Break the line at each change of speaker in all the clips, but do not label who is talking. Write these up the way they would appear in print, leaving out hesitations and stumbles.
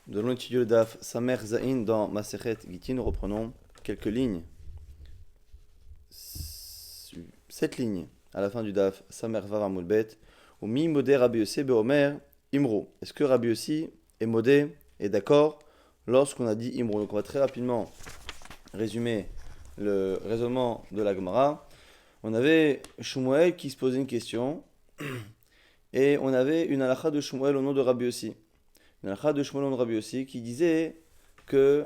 De l'étude le Daf Samer Zain dans Masechet Gittin, nous reprenons quelques lignes. 7 lignes à la fin du Daf Samer Vav Amud Bet. Ou mi modé Rabbi Yossi Beomer Imro. Est-ce que Rabbi Yossi est modé et d'accord lorsqu'on a dit Imro? Donc on va très rapidement résumer le raisonnement de la Gemara. On avait Shmuel qui se posait une question et on avait une halakha de Shmuel au nom de Rabbi Yossi. Une halakha de Shmuel au nom de Rabbi Yossi qui disait que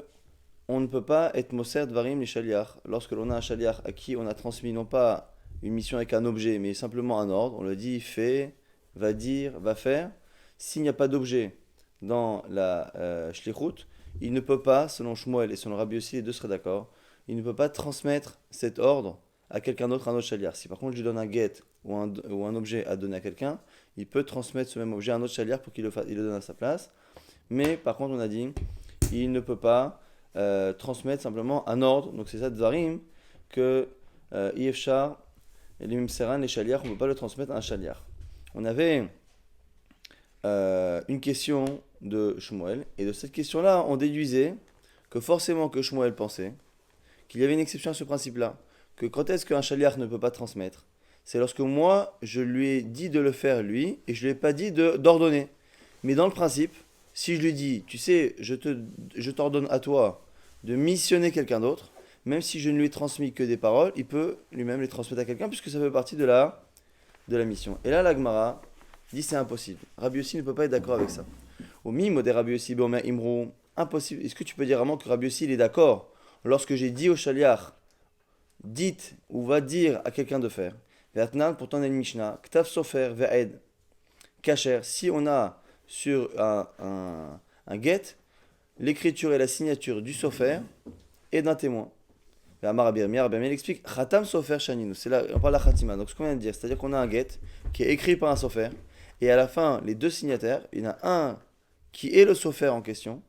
on ne peut pas être Moser Dvarim les Shaliach. Lorsque l'on a un Shaliach à qui on a transmis non pas une mission avec un objet, mais simplement un ordre, on le dit fait, va dire, va faire. S'il n'y a pas d'objet dans la Shlichut, il ne peut pas, selon Shmuel et selon Rabbi Yossi, les deux seraient d'accord, il ne peut pas transmettre cet ordre à quelqu'un d'autre, un autre Shaliach. Si par contre je lui donne un get ou un objet à donner à quelqu'un, il peut transmettre ce même objet à un autre Shaliach pour qu'il il le donne à sa place. Mais par contre, on a dit, il ne peut pas transmettre simplement un ordre. Donc c'est ça, Dvarim, que Yefchar, les Mimseran, les Shaliach, on ne peut pas le transmettre à un Shaliach. On avait une question de Shmuel, et de cette question-là, on déduisait que forcément que Shmuel pensait qu'il y avait une exception à ce principe-là, que quand est-ce qu'un Shaliach ne peut pas transmettre? C'est lorsque moi, je lui ai dit de le faire lui, et je ne lui ai pas dit d'ordonner. Mais dans le principe, si je lui dis, tu sais, je t'ordonne à toi de missionner quelqu'un d'autre, même si je ne lui ai transmis que des paroles, il peut lui-même les transmettre à quelqu'un, puisque ça fait partie de la mission. Et là, la Gemara dit c'est impossible. Rabbi Yossi ne peut pas être d'accord avec ça. Au mimo des Rabbi Yossi, Beomer Imrou, impossible. Est-ce que tu peux dire vraiment que Rabbi Yossi il est d'accord lorsque j'ai dit au Shaliach, dites ou va dire à quelqu'un de faire? Maintenant, pourtant on a une Mishnah, Ktav Sofer Ve'ed, Kacher, si on a sur un get l'écriture et la signature du Sofer et d'un témoin. Amar Rabbi il explique Khatam Sofer Shaninu, c'est là, on parle de la Khatima. Donc ce qu'on vient de dire, c'est-à-dire qu'on a un get qui est écrit par un Sofer et à la fin, les deux signataires, il y en a un qui est le Sofer en question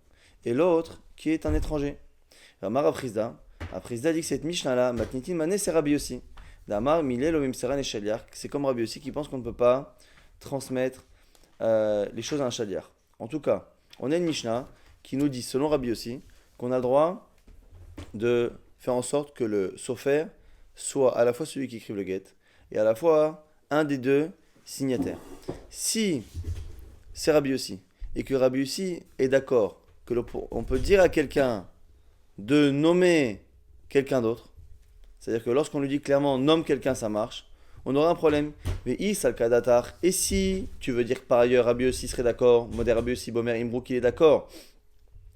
et l'autre qui est un étranger. Amar Aprizda dit que cette Mishnah-là, Matnitin Mané, c'est Rabbi Yossi. Damar Milel Omim Seran et Shaliach, c'est comme Rabbi Yossi qui pense qu'on ne peut pas transmettre les choses à un Shaliach. En tout cas, on a une Mishnah qui nous dit, selon Rabbi Yossi, qu'on a le droit de faire en sorte que le sofer soit à la fois celui qui écrive le get et à la fois un des deux signataires. Si c'est Rabbi Yossi et que Rabbi Yossi est d'accord que on peut dire à quelqu'un de nommer quelqu'un d'autre, c'est-à-dire que lorsqu'on lui dit clairement nomme quelqu'un, ça marche, on aura un problème. Mais et si tu veux dire que par ailleurs Rabbi Yossi serait d'accord, Moder Rabbi Yossi Bomer Imbrou qu'il est d'accord,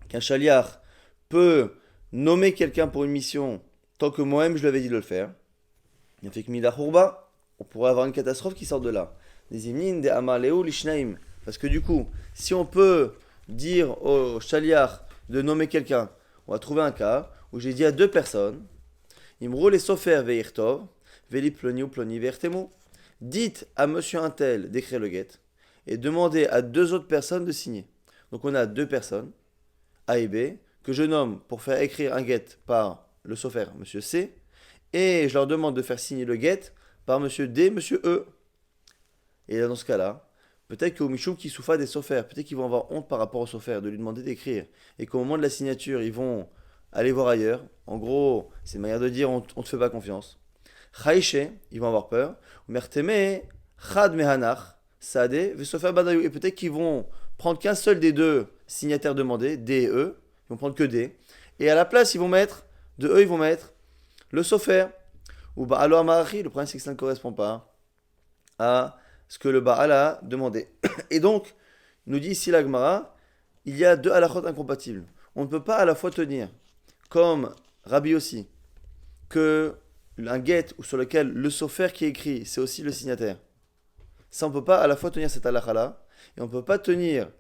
qu'un Shaliach peut nommer quelqu'un pour une mission tant que moi-même je lui avais dit de le faire, il fait que Mila Hourba, on pourrait avoir une catastrophe qui sort de là. Des imnin, des amaleo, lishnaim. Parce que du coup, si on peut dire au Shaliach de nommer quelqu'un, on va trouver un cas où j'ai dit à deux personnes, Imrou les sofer veirtov, veli ploni ou ploni veirtemo. Dites à monsieur Untel d'écrire le get et demandez à deux autres personnes de signer. Donc on a deux personnes, A et B, que je nomme pour faire écrire un get par le sofer, monsieur C, et je leur demande de faire signer le get par monsieur D, monsieur E. Et là, dans ce cas-là, peut-être qu'au Michoum qui souffre des sofers, peut-être qu'ils vont avoir honte par rapport au sofer, de lui demander d'écrire, et qu'au moment de la signature, ils vont aller voir ailleurs. En gros, c'est une manière de dire on te fait pas confiance. Chaïche, ils vont avoir peur. Merteme, Chad Mehanach, Sade, Vesofer Badayou. Et peut-être qu'ils vont prendre qu'un seul des deux signataires demandés, D et E. Ils vont prendre que D. Et à la place, ils vont mettre, de E, ils vont mettre le Sofer. Ou Ba'alo Amarachi. Le problème, c'est que ça ne correspond pas à ce que le Baal a demandé. Et donc, nous dit ici la Gemara, il y a deux halachot incompatibles. On ne peut pas à la fois tenir, comme Rabbi Yossi, que un get ou sur lequel le sofer qui est écrit, c'est aussi le signataire. Ça, on ne peut pas à la fois tenir cette halakha-là, et on ne peut pas tenir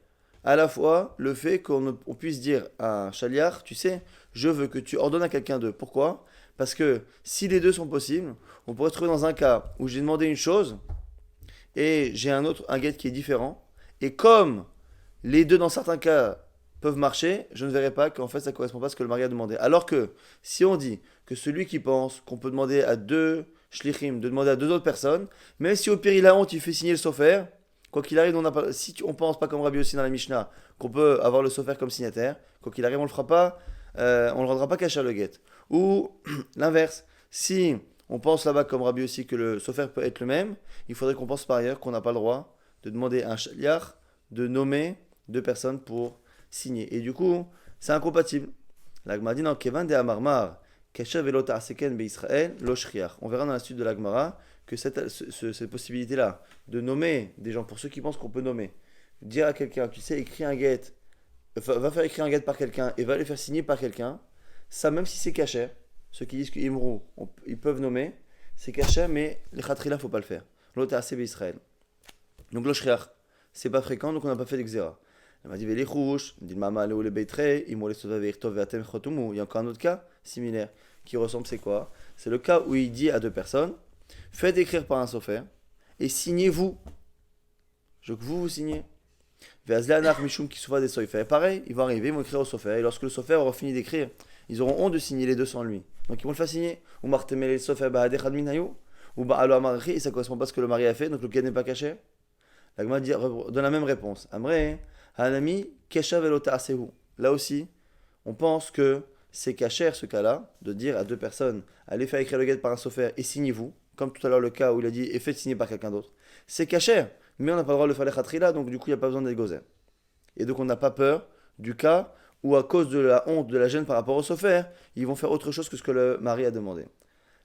à la fois le fait qu'on puisse dire à un shaliach, tu sais, je veux que tu ordonnes à quelqu'un d'eux. Pourquoi? Parce que si les deux sont possibles, on pourrait se trouver dans un cas où j'ai demandé une chose, et j'ai un get qui est différent, et comme les deux dans certains cas peuvent marcher, je ne verrai pas qu'en fait ça ne correspond pas à ce que le mari a demandé. Alors que si on dit que celui qui pense qu'on peut demander à deux shlichim, de demander à deux autres personnes, même si au pire il a honte, il fait signer le sofer, Quoi qu'il arrive, si on pense pas comme Rabbi aussi dans la Mishnah, qu'on peut avoir le sofer comme signataire, quoi qu'il arrive, on le fera pas, on le rendra pas caché le guet. Ou l'inverse, si on pense là-bas comme Rabbi aussi que le sofer peut être le même, il faudrait qu'on pense par ailleurs qu'on n'a pas le droit de demander à un shaliach de nommer deux personnes pour signer. Et du coup, c'est incompatible. La Gemara dit non, Kevan de Amarmar, Keshev elota aseken be Israël, lo shriach. On verra dans la suite de la Gemara que cette possibilité-là de nommer des gens, pour ceux qui pensent qu'on peut nommer, dire à quelqu'un, tu sais, écris un guet, va faire écrire un guet par quelqu'un et va le faire signer par quelqu'un, ça même si c'est caché, ceux qui disent qu'Imrou, ils peuvent nommer, c'est caché, mais les khatrila, faut pas le faire. L'autre c'est Israël. Donc l'oshriach, c'est pas fréquent, donc on n'a pas fait d'exéra. Elle m'a dit, il y a encore un autre cas similaire qui ressemble, c'est quoi? C'est le cas où il dit à deux personnes, faites écrire par un sofer et signez-vous. Je veux que vous signez. Et pareil, ils vont arriver, ils vont écrire au sofer. Et lorsque le sofer aura fini d'écrire, ils auront honte de signer les deux sans lui. Donc ils vont le faire signer. Ou et ça correspond pas à ce que le mari a fait, donc le cas n'est pas caché. La Gemara donne la même réponse. Amré, Hanami, Keshav elota asehu. Là aussi, on pense que c'est caché ce cas-là, de dire à deux personnes, allez faire écrire le guet par un sofer et signez-vous, comme tout à l'heure le cas où il a dit et faites signer par quelqu'un d'autre. C'est caché, mais on n'a pas le droit de le faire les khatrila, donc du coup il n'y a pas besoin d'être gozer. Et donc on n'a pas peur du cas où à cause de la honte, de la gêne par rapport au sofer, ils vont faire autre chose que ce que le mari a demandé.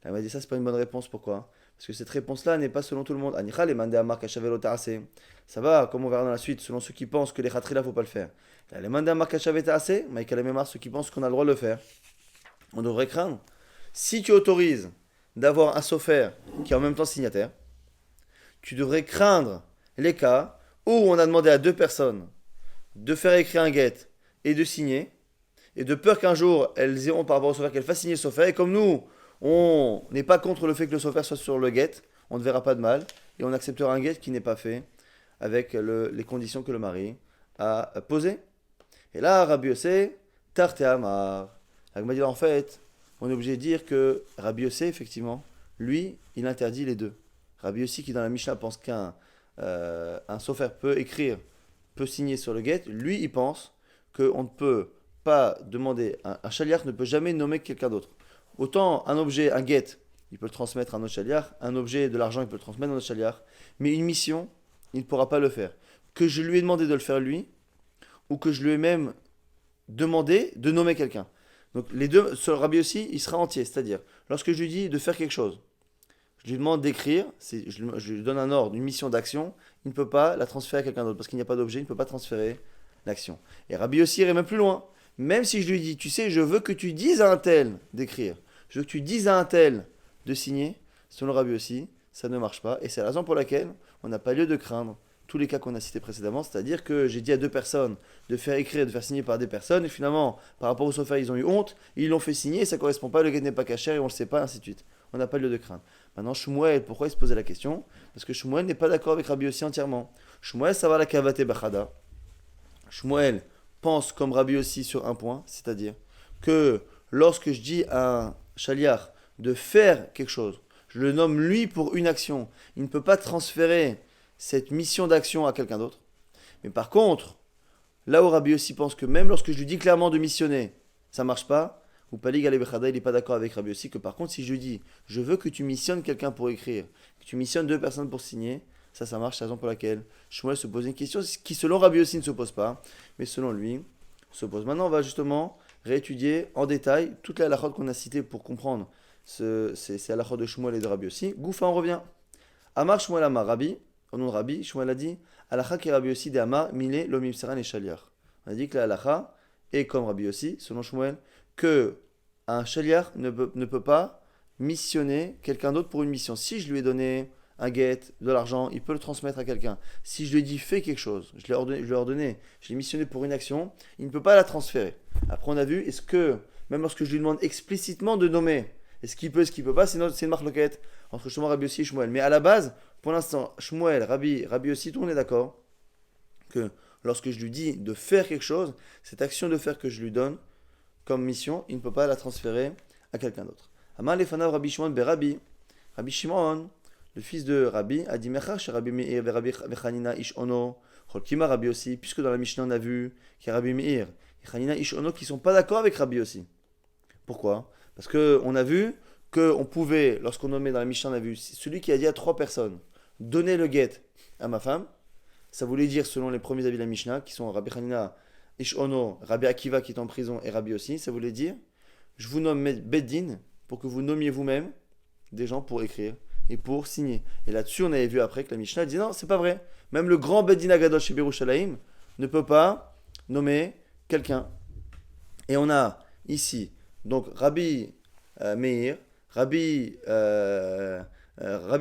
Elle m'a dit ça c'est pas une bonne réponse, pourquoi? Parce que cette réponse-là n'est pas selon tout le monde. Anichal et mandé à Marc assez. Ça va, comme on verra dans la suite, selon ceux qui pensent que les khatrila, faut pas le faire. Les mandé à Marc assez, Michael Memar, ceux qui pensent qu'on a le droit de le faire. On devrait craindre. Si tu autorises d'avoir un sofer qui est en même temps signataire, tu devrais craindre les cas où on a demandé à deux personnes de faire écrire un guet et de signer, et de peur qu'un jour elles iront par rapport au sofer qu'elles fassent signer le sofer, et comme nous, on n'est pas contre le fait que le sofer soit sur le guet, on ne verra pas de mal, et on acceptera un guet qui n'est pas fait avec les conditions que le mari a posées. Et là, Rabbi Yossé, Tarte Amar. En fait, on est obligé de dire que Rabbi Yossé, effectivement, lui, il interdit les deux. Rabbi Yossé, qui dans la Mishnah pense qu'un un sofer peut écrire, peut signer sur le guet, lui, il pense qu'on ne peut pas demander, un shaliach ne peut jamais nommer quelqu'un d'autre. Autant un objet, un guet, il peut le transmettre à un autre shaliach, un objet de l'argent, il peut le transmettre à un autre shaliach, mais une mission, il ne pourra pas le faire. Que je lui ai demandé de le faire lui, ou que je lui ai même demandé de nommer quelqu'un. Donc les deux, sur le Rabbi aussi, il sera entier, c'est-à-dire, lorsque je lui dis de faire quelque chose, je lui demande d'écrire, je lui donne un ordre, une mission d'action, il ne peut pas la transférer à quelqu'un d'autre, parce qu'il n'y a pas d'objet, il ne peut pas transférer l'action. Et Rabbi aussi irait même plus loin. Même si je lui dis, tu sais, je veux que tu dises à un tel d'écrire, je veux que tu dises à un tel de signer, selon Rabbi aussi, ça ne marche pas. Et c'est la raison pour laquelle on n'a pas lieu de craindre tous les cas qu'on a cités précédemment, c'est-à-dire que j'ai dit à deux personnes de faire écrire, de faire signer par des personnes, et finalement, par rapport au sofa, ils ont eu honte, ils l'ont fait signer, et ça ne correspond pas, le guet n'est pas caché, et on ne le sait pas, ainsi de suite. On n'a pas lieu de craindre. Maintenant, Shmuel, pourquoi il se posait la question? Parce que Shmuel n'est pas d'accord avec Rabbi aussi entièrement. Shmuel, ça va la kavate bachada. Shmuel pense comme Rabbi aussi sur un point, c'est-à-dire que lorsque je dis à un shaliach de faire quelque chose, je le nomme lui pour une action, il ne peut pas transférer cette mission d'action à quelqu'un d'autre. Mais par contre, là où Rabbi aussi pense que même lorsque je lui dis clairement de missionner, ça ne marche pas, ou Palig al-Bechada, il n'est pas d'accord avec Rabbi aussi, que par contre, si je lui dis, je veux que tu missionnes quelqu'un pour écrire, que tu missionnes deux personnes pour signer, ça marche, c'est la raison pour laquelle Shmuel se pose une question qui, selon Rabbi aussi, ne se pose pas, mais selon lui, se pose. Maintenant, on va justement réétudier en détail toute la halachot qu'on a citée pour comprendre c'est la halachot de Shmuel et de Rabbi aussi. Goufa, on revient. Amar Shmuel Amar Rabbi, au nom de Rabbi, Shmuel a dit, halacha qui Rabbi aussi de Amar, mile lomim seran et shaliach. On a dit que la halacha est comme Rabbi aussi, selon Shmuel, que un shaliach ne peut pas missionner quelqu'un d'autre pour une mission. Si je lui ai donné un guet, de l'argent, il peut le transmettre à quelqu'un. Si je lui ai dit fais quelque chose, je lui ai ordonné, je l'ai missionné pour une action, il ne peut pas la transférer. Après on a vu, est-ce que, même lorsque je lui demande explicitement de nommer, est-ce qu'il peut, est-ce qu'il peut pas, c'est une marloquette entre Shmuel, Rabbi aussi et Shmuel. Mais à la base, pour l'instant, Shmuel, Rabbi aussi, tout le monde est d'accord que lorsque je lui dis de faire quelque chose, cette action de faire que je lui donne comme mission, il ne peut pas la transférer à quelqu'un d'autre. Amar lefanav Rabbi Shimon berabi. Rabbi Shimon le fils de Rabbi, a dit Mechar, chez Rabbi Meir, et Rabbi Chanina Ish Ono, Cholkima Rabbi aussi, puisque dans la Mishnah on a vu qu'il y a Rabbi Meir et Chanina Ish Ono qui ne sont pas d'accord avec Rabbi aussi. Pourquoi? Parce qu'on a vu qu'on pouvait, lorsqu'on nommait dans la Mishnah, on a vu celui qui a dit à 3 personnes, donnez le guet à ma femme, ça voulait dire, selon les premiers avis de la Mishnah, qui sont Rabbi Chanina Ish Ono, Rabbi Akiva qui est en prison et Rabbi aussi, ça voulait dire, je vous nomme Beddin pour que vous nommiez vous-même des gens pour écrire et pour signer. Et là-dessus, on avait vu après que la Mishnah dit non, c'est pas vrai. Même le grand Beddin Agadosh chez Birushalayim ne peut pas nommer quelqu'un. Et on a ici, donc Rabbi Meir, Rabbi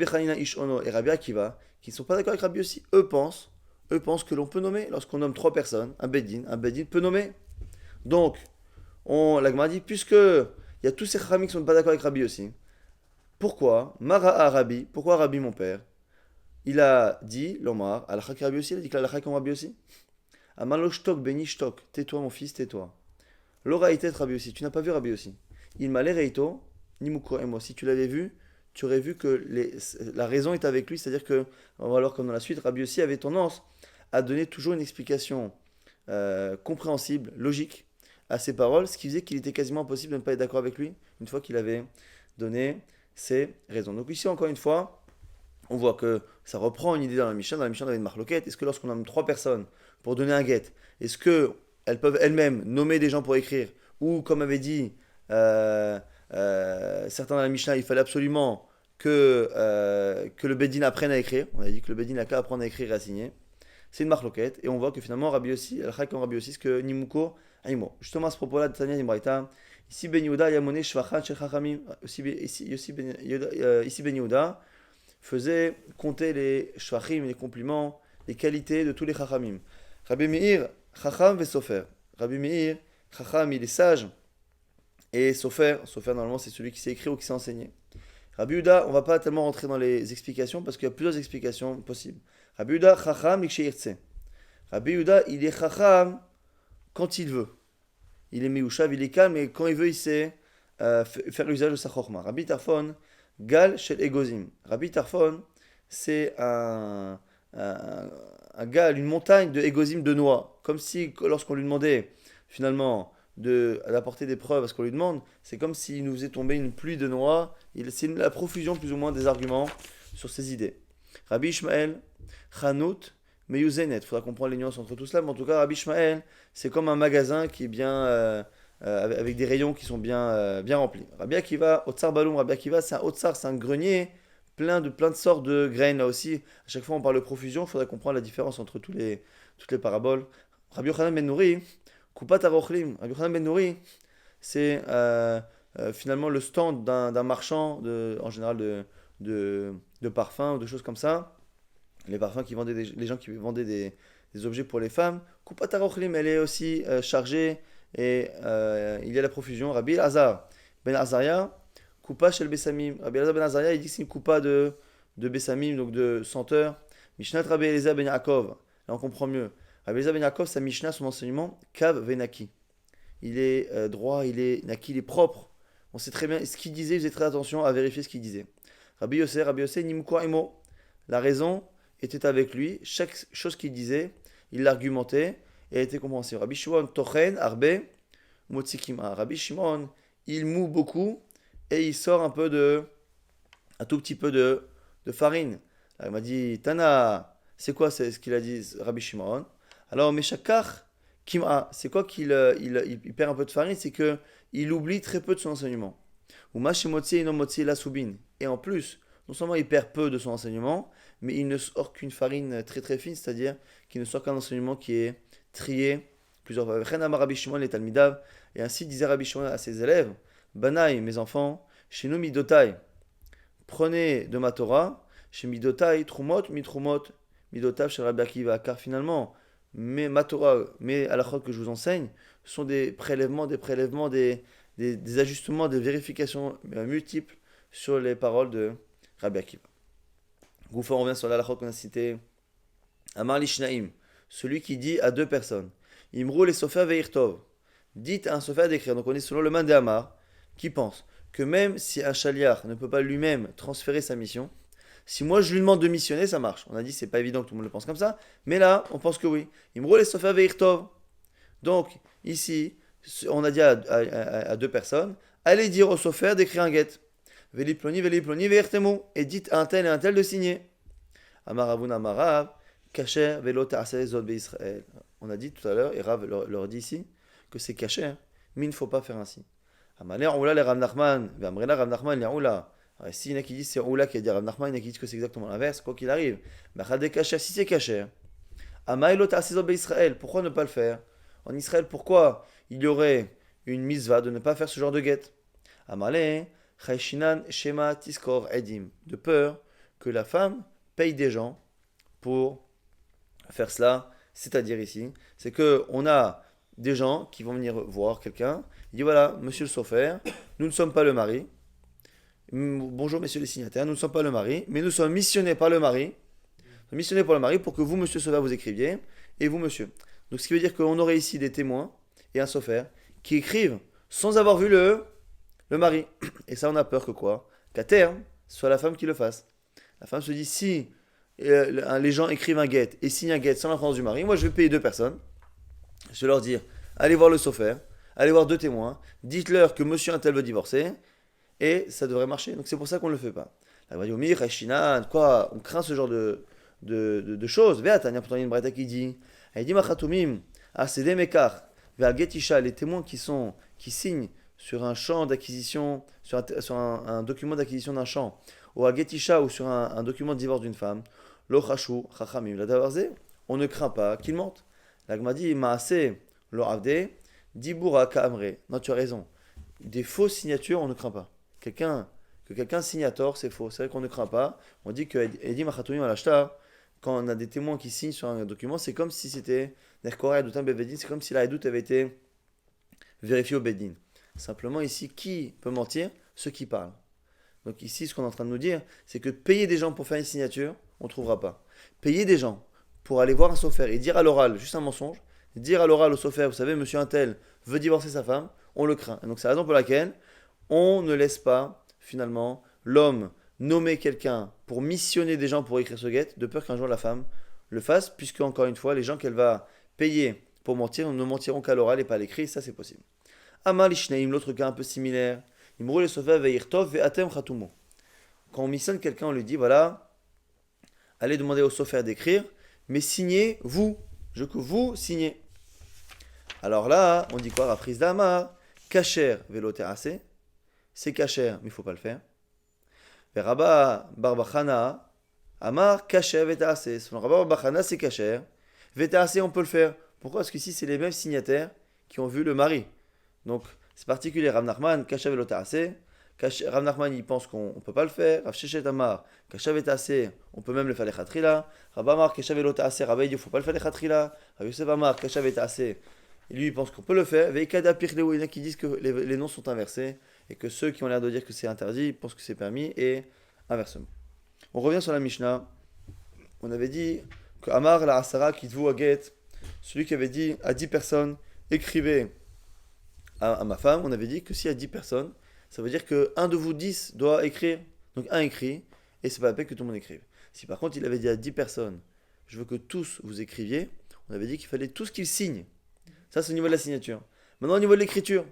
Chanina Ish Ono et Rabbi Akiva, qui ne sont pas d'accord avec Rabbi aussi. Eux pensent que l'on peut nommer, lorsqu'on nomme 3 personnes, un Beddin peut nommer. Donc, la Gemara dit, puisque il y a tous ces Chachamim qui ne sont pas d'accord avec Rabbi aussi, pourquoi Mara'a Rabbi, pourquoi Rabbi mon père, il a dit, l'Omar, Alakha Rabbi aussi, il a dit que l'Alakha comme Rabbi aussi. Amalo shtok beni shtok, tais-toi mon fils, tais-toi. L'ora était Rabbi aussi, tu n'as pas vu Rabbi aussi. Il m'a reito, ni mukro et moi. Si tu l'avais vu, tu aurais vu que la raison est avec lui, c'est-à-dire que, alors comme dans la suite, Rabbi aussi avait tendance à donner toujours une explication compréhensible, logique, à ses paroles, ce qui faisait qu'il était quasiment impossible de ne pas être d'accord avec lui une fois qu'il avait donné ses raisons. Donc ici, encore une fois, on voit que ça reprend une idée dans la Mishnah. Dans la Mishnah, on avait une marloquette. Est-ce que lorsqu'on nomme 3 personnes pour donner un guet, est-ce qu'elles peuvent elles-mêmes nommer des gens pour écrire, ou comme avait dit certains dans la Mishnah, il fallait absolument que le Beddin apprenne à écrire. On a dit que le Beddin n'a qu'à apprendre à écrire et à signer. C'est une marloquette. Et on voit que finalement, Rabbi aussi, Rabbi aussi, ce que Nimuko, Aïmo. Justement à ce propos-là de Tanya Nimbraïta, ici Ben Yehuda Yamone Shvachan Shel Chachamim, ici Ben Yehuda faisait compter les shvachim, les compliments, les qualités de tous les Chachamim. Rabbi Meir, Chacham ve Sofer. Rabbi Meir, Chacham, il est sage, et Sofer normalement c'est celui qui sait écrire ou qui sait enseigner. Rabbi Yehuda, on ne va pas tellement rentrer dans les explications parce qu'il y a plusieurs explications possibles. Rabbi Yehuda, Chacham, Iksheyirtse. Rabbi Yehuda, il est Chacham quand il veut. Il est Meushav, il est calme, et quand il veut, il sait faire l'usage de sa chorma. Rabbi Tarfon, Gal Shel Egozim. Rabbi Tarfon, c'est un gal, une montagne de Egozim de noix. Comme si, lorsqu'on lui demandait finalement d'apporter des preuves à ce qu'on lui demande, c'est comme s'il nous faisait tomber une pluie de noix. C'est la profusion plus ou moins des arguments sur ses idées. Rabbi Ishmael, Chanout, Meyuzenet. Il faudra comprendre les nuances entre tout cela, mais en tout cas, Rabbi Ishmael, c'est comme un magasin qui est bien avec des rayons qui sont bien remplis. Rabbi Akiva, Otsar Baloum, Rabbi Akiva, c'est un Otsar, c'est un grenier plein de sortes de graines. Là aussi, à chaque fois on parle de profusion, il faudra comprendre la différence entre toutes les paraboles. Rabbi Yochanan Ben Nouri, Kupat Arochlim. Rabbi Yochanan Ben Nouri, c'est finalement le stand d'un marchand, en général de parfums ou de choses comme ça. Les parfums qui vendaient, les gens qui vendaient des objets pour les femmes. Kupat Arochlim, elle est aussi chargée. Et il y a la profusion. Rabbi Elazar Ben Azaria, Kupa Shel Bessamim. Rabbi Elazar Ben Azaria, il dit que c'est une Kupa de Bessamim, donc de senteur. Mishnat Rabbi Elazar Ben Yaakov. Là on comprend mieux. Rabbi Elazar Ben Yaakov, sa Mishnah, son enseignement, Kav Venaki. Il est droit, il est naki, il est propre. On sait très bien ce qu'il disait, il faisait très attention à vérifier ce qu'il disait. Rabbi Yossé, Nimukwa Imo. La raison était avec lui. Chaque chose qu'il disait, il l'argumentait et a été compréhensible. Rabbi Shimon Tochen Arbe Motzikima. Rabbi Shimon, il moue beaucoup et il sort un tout petit peu de farine. Là, il m'a dit, Tana, c'est quoi c'est ce qu'il a dit Rabbi Shimon? Alors, Meshakach Kima, c'est quoi qu'il perd un peu de farine? C'est qu'il oublie très peu de son enseignement. Ou Mashimotzi Ino Motzi La Soubine. Et en plus, non seulement il perd peu de son enseignement, mais il ne sort qu'une farine très très fine, c'est-à-dire qu'il ne sort qu'un enseignement qui est trié plusieurs fois. Rabbi Shimon les Talmidav, et ainsi disait Rabbi Shimon à ses élèves, Banaï, mes enfants, chez nous Midotai, prenez de ma Torah, chez Midotai, Trumot, Mitrumot, Midotav chez Rabbi Akiva, car finalement, ma Torah, mes halachot que je vous enseigne, sont des prélèvements, des ajustements, des vérifications multiples sur les paroles de Rabbi Akiva. Goufa, on revient sur l'halachot qu'on a cité. Amar Lishnaim, celui qui dit à 2 personnes, Imrou les sofer veirtov, dites à un sofer d'écrire. Donc on est selon le man de Amar, qui pense que même si un chaliar ne peut pas lui-même transférer sa mission, Si moi je lui demande de missionner, ça marche. On a dit c'est pas évident que tout le monde le pense comme ça, mais là on pense que oui. Imro les sofer veirtov. Donc ici on a dit à deux personnes, allez dire au sofer d'écrire un get. Veliploni veirtemu et dites à un tel et un tel de signer. Amaravun amarav kacher velo ta'aseh zot beIsraël. On a dit tout à l'heure et Rav leur dit ici que c'est caché, mais il ne faut pas faire ainsi. Amalé oula le Rav Nachman, Amrela Rav Nachman oula. Si il y en a qui disent c'est oula qui a dit Rav Nachman, il y en a qui disent que c'est exactement l'inverse, quoi qu'il arrive. Mais caché, si c'est caché, Amaïlo ta'aseh beIsraël, pourquoi ne pas le faire? En Israël, pourquoi il y aurait une misva de ne pas faire ce genre de guette? Amalé chayshinan shema tiskor edim, de peur que la femme paye des gens pour faire cela. C'est-à-dire ici, c'est que on a des gens qui vont venir voir quelqu'un. Il dit voilà, monsieur le sofer, nous ne sommes pas le mari. Bonjour, messieurs les signataires, nous ne sommes pas le mari, mais nous sommes missionnés par le mari. Missionnés par le mari pour que vous, monsieur le sofer, vous écriviez, et vous, monsieur. Donc, ce qui veut dire qu'on aurait ici des témoins et un sofer qui écrivent sans avoir vu le mari. Et ça, on a peur que quoi? Qu'à terme, ce soit la femme qui le fasse. La femme se dit si les gens écrivent un get et signent un get sans la présence du mari, moi je vais payer deux personnes. Je vais leur dire allez voir le sofer, allez voir deux témoins, dites-leur que monsieur un tel veut divorcer, et ça devrait marcher. Donc c'est pour ça qu'on ne le fait pas. Quoi, on craint ce genre de choses. Véatania, pourtant il y a une braïta qui dit elle dit Machatumim, Asedem Mekar, Veagetisha, les témoins qui signent sur un champ d'acquisition, sur un document d'acquisition d'un champ, ou à Getisha ou sur un document de divorce d'une femme, lo chashu chachamim la davarze, on ne craint pas qu'il mente. L'agma dit maase lo avde dibura kaamre. Non, tu as raison. Des fausses signatures, on ne craint pas. Que quelqu'un signe à tort, c'est faux. C'est vrai qu'on ne craint pas. On dit que Edim Achatumim al Ashtar, quand on a des témoins qui signent sur un document, c'est comme si c'était Nerkora Edoutam Bevedin, c'est comme si la Edout avait été vérifiée au Bedin. Simplement ici, qui peut mentir? Ceux qui parlent. Donc ici, ce qu'on est en train de nous dire, c'est que payer des gens pour faire une signature, on ne trouvera pas. Payer des gens pour aller voir un sofer et dire à l'oral, juste un mensonge, dire à l'oral au sofer, vous savez, monsieur un tel veut divorcer sa femme, on le craint. Et donc c'est la raison pour laquelle on ne laisse pas, finalement, l'homme nommer quelqu'un pour missionner des gens pour écrire ce get, de peur qu'un jour la femme le fasse, puisque, encore une fois, les gens qu'elle va payer pour mentir ne mentiront qu'à l'oral et pas à l'écrit, ça c'est possible. Amal Ishnaim, l'autre cas un peu similaire, Imrou le sofer veirtov ve'atem chatumo. Quand on missionne quelqu'un, on lui dit voilà, allez demander au sofer d'écrire, mais signez vous, je veux que vous signez. Alors là, on dit quoi? Raprise d'Amar, kacher velo terrassé, c'est kacher, mais il ne faut pas le faire. Veraba barbachana, Amar kacher veterrassé. Selon Rabba barbachana, c'est kacher, veterrassé, on peut le faire. Pourquoi? Parce qu'ici, c'est les mêmes signataires qui ont vu le mari. Donc, c'est particulier. Rav Nachman, kacher velo terrassé. Rav Nachman, il pense qu'on ne peut pas le faire. Rav Sheshet Amar, kacher veterrassé, on peut même le faire les khatrila. Rav Amar, kacher velo terrassé, Rabba, il dit, il ne faut pas le faire les khatrila. Rav Yosef Amar, kacher veterrassé, lui, il pense qu'on peut le faire. Veikada pirleo, il y en a qui disent que les noms sont inversés et que ceux qui ont l'air de dire que c'est interdit pensent que c'est permis et inversement. On revient sur la Mishnah. On avait dit que Amar la Asara kitvu aget, celui qui avait dit à 10 personnes écrivez à ma femme, on avait dit que s'il y a 10 personnes, ça veut dire que un de vous 10 doit écrire. Donc un écrit et c'est pas la peine que tout le monde écrive. Si par contre il avait dit à 10 personnes je veux que tous vous écriviez, on avait dit qu'il fallait tous qu'ils signent. Ça, c'est au niveau de la signature. Maintenant, au niveau de l'écriture,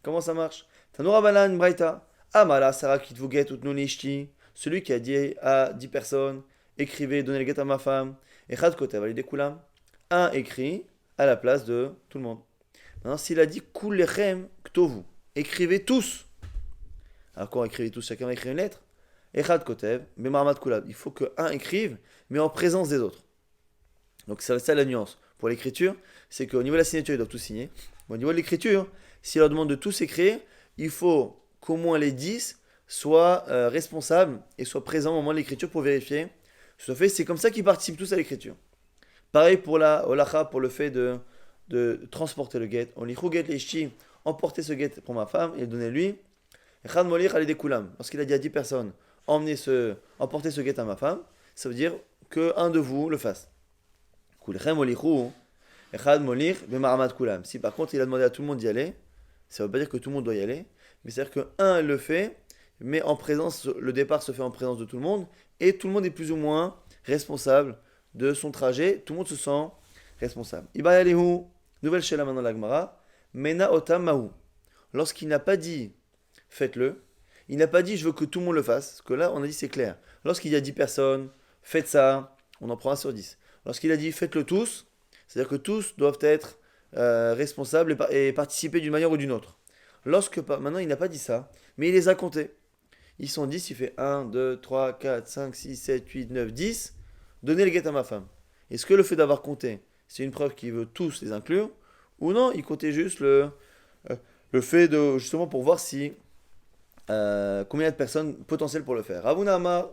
comment ça marche? Tanura balan braita. Amala Sarah kitvuget utnunishti. Celui qui a dit à 10 personnes écrivez, donnez le get à ma femme. Et chad kotev validé kulam. Un écrit à la place de tout le monde. Maintenant, s'il a dit kulechem ktovu, écrivez tous. Alors, quand on écrivait tous, chacun va écrire une lettre. Et chad kotev, mais marmat kulam. Il faut qu'un écrive, mais en présence des autres. Donc, c'est ça la nuance. Pour l'écriture, c'est qu'au niveau de la signature, ils doivent tous signer. Au niveau de l'écriture, s'il leur demande de tous écrire, il faut qu'au moins les 10 soient responsables et soient présents au moment de l'écriture pour vérifier ce fait. C'est comme ça qu'ils participent tous à l'écriture. Pareil pour la holacha, pour le fait de transporter le get. On lichou get leishti, emporter ce get pour ma femme et le donner lui. Echad molir alidé kulam. Lorsqu'il a dit à 10 personnes, emporter ce get à ma femme, ça veut dire qu'un de vous le fasse. Si par contre il a demandé à tout le monde d'y aller, ça ne veut pas dire que tout le monde doit y aller, mais c'est-à-dire qu'un le fait, mais en présence, le départ se fait en présence de tout le monde, et tout le monde est plus ou moins responsable de son trajet, tout le monde se sent responsable. Ibayalehu, nouvelle shela maintenant la Gemara, mena otam mahu. Lorsqu'il n'a pas dit faites-le, il n'a pas dit je veux que tout le monde le fasse, parce que là on a dit c'est clair. Lorsqu'il y a 10 personnes, faites ça, on en prend 1 sur 10. Lorsqu'il a dit faites-le tous, c'est-à-dire que tous doivent être responsables et participer d'une manière ou d'une autre. Maintenant il n'a pas dit ça, mais il les a comptés. Ils sont 10, il fait 1, 2, 3, 4, 5, 6, 7, 8, 9, 10. Donnez le guet à ma femme. Est-ce que le fait d'avoir compté, c'est une preuve qu'il veut tous les inclure, ou non, il comptait juste le fait de, justement pour voir si combien de personnes potentielles pour le faire. Ravuna Amar,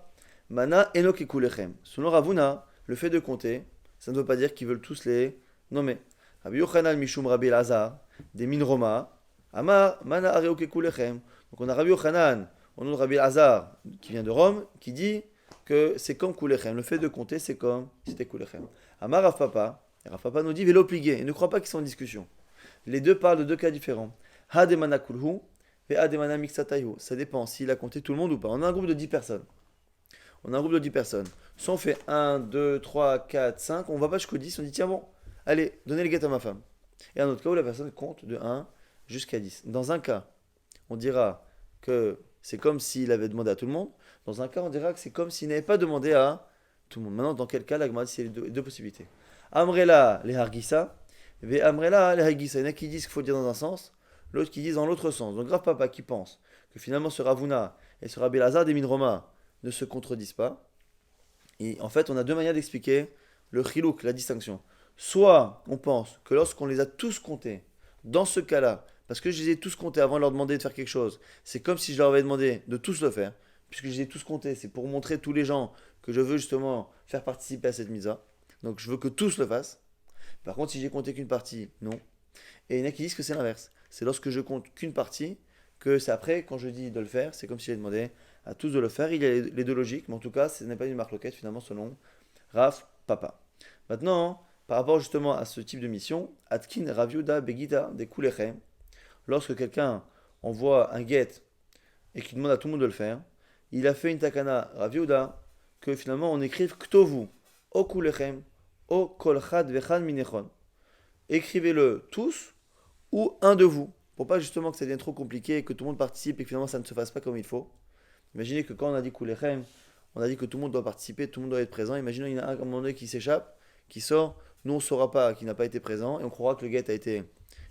Mana Enoch Ekulechem. Selon Ravuna, le fait de compter, ça ne veut pas dire qu'ils veulent tous les nommer. Rabbi Yochanan Mishum Rabbi Elazar, des Min Roma, Amar Mana Areok Ekulechem. Donc on a Rabbi Yochanan, au nom de Rabbi Elazar, qui vient de Rome, qui dit que c'est comme Kulechem. Le fait de compter, c'est comme c'était Kulechem. Amar Rav Papa, Rav Papa nous dit Vélo plié. Et ne crois pas qu'ils sont en discussion. Les deux parlent de deux cas différents. Hademana Kulhu. Ça dépend s'il a compté tout le monde ou pas. On a un groupe de 10 personnes. Soit on fait 1, 2, 3, 4, 5, on va pas jusqu'au 10, on dit tiens bon, allez, donnez le guet à ma femme. Et un autre cas où la personne compte de 1 jusqu'à 10. Dans un cas, on dira que c'est comme s'il avait demandé à tout le monde. Dans un cas, on dira que c'est comme s'il n'avait pas demandé à tout le monde. Maintenant, dans quel cas, la Gemara dit c'est les deux possibilités. Amrela les hargissa, ve amrela les hargissa. Il y en a qui disent qu'il faut le dire dans un sens, l'autre qui dit dans l'autre sens. Donc Rav Papa qui pense que finalement ce Ravuna et ce Rabbi Elazar des Min Roma ne se contredisent pas. Et en fait, on a deux manières d'expliquer le chilouk, la distinction. Soit on pense que lorsqu'on les a tous comptés, dans ce cas-là, parce que je les ai tous comptés avant de leur demander de faire quelque chose, c'est comme si je leur avais demandé de tous le faire, puisque je les ai tous comptés, c'est pour montrer tous les gens que je veux justement faire participer à cette misa. Donc je veux que tous le fassent. Par contre, si j'ai compté qu'une partie, non. Et il y en a qui disent que c'est l'inverse. C'est lorsque je compte qu'une partie, que c'est après, quand je dis de le faire, c'est comme si j'ai demandé à tous de le faire. Il y a les deux logiques, mais en tout cas, ce n'est pas une marloquette finalement selon Rav Papa. Maintenant, par rapport justement à ce type de mission, Atkin Raviuda Begida de Kulechem, lorsque quelqu'un envoie un get et qu'il demande à tout le monde de le faire, il a fait une takana Raviuda que finalement on écrive Ktovu, O Kulechem, O Kolchad Vechad Minechon. Écrivez-le tous ou un de vous, pour pas justement que ça devienne trop compliqué et que tout le monde participe et que finalement ça ne se fasse pas comme il faut. Imaginez que quand on a dit Kulechem, on a dit que tout le monde doit participer, tout le monde doit être présent. Imaginez qu'il y en a un à un moment donné qui s'échappe, qui sort, nous on ne saura pas qu'il n'a pas été présent et on croira que le get a été